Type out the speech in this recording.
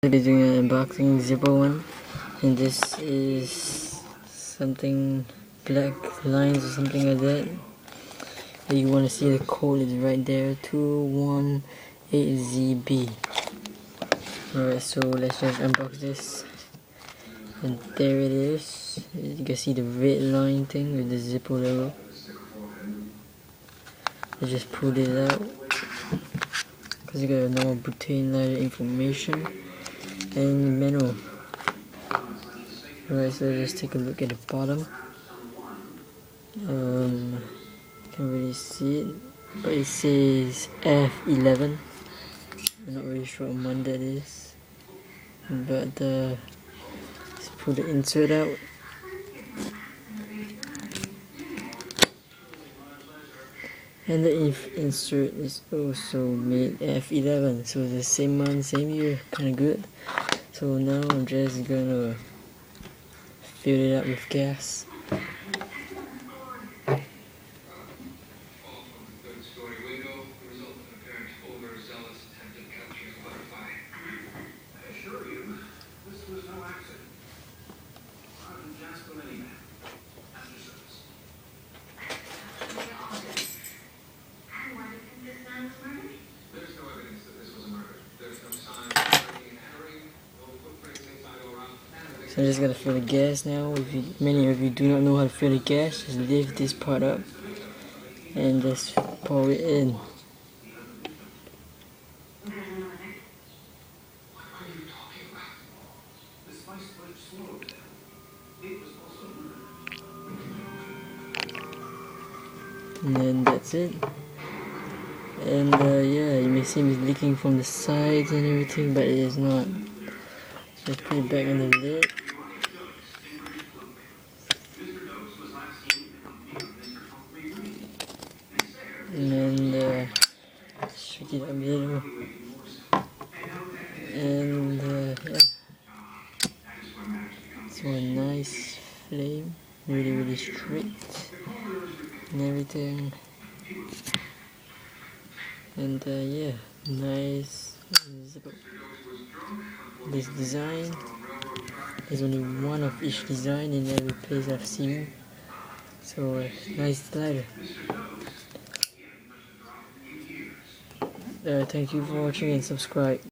I'll be doing an unboxing Zippo one, and this is something black lines or something like that. And you want to see the code is right there, 218ZB. Alright, so let's just unbox this. And there it is. You can see the red line thing with the Zippo logo. I just pulled it out because you got a normal butane lighter information and manual. Alright, so let's take a look at the bottom. Can't really see it, but it says F11. I'm not really sure what month that is, but let's pull the insert out. And the insert is also made F11, so the same month, same year, kinda good. So now I'm just gonna fill it up with gas. So I'm just gonna fill the gas now. Many of you do not know how to fill the gas, just lift this part up and just pour it in. And then that's it. And yeah, you may see me leaking from the sides and everything, but it is not. Just put it back on the lid. And then shake it up a little. And yeah. So a nice flame, really straight and everything. And yeah, nice Zippo. This design is only one of each design in every place I've seen. So nice lighter. Thank you for watching and subscribe.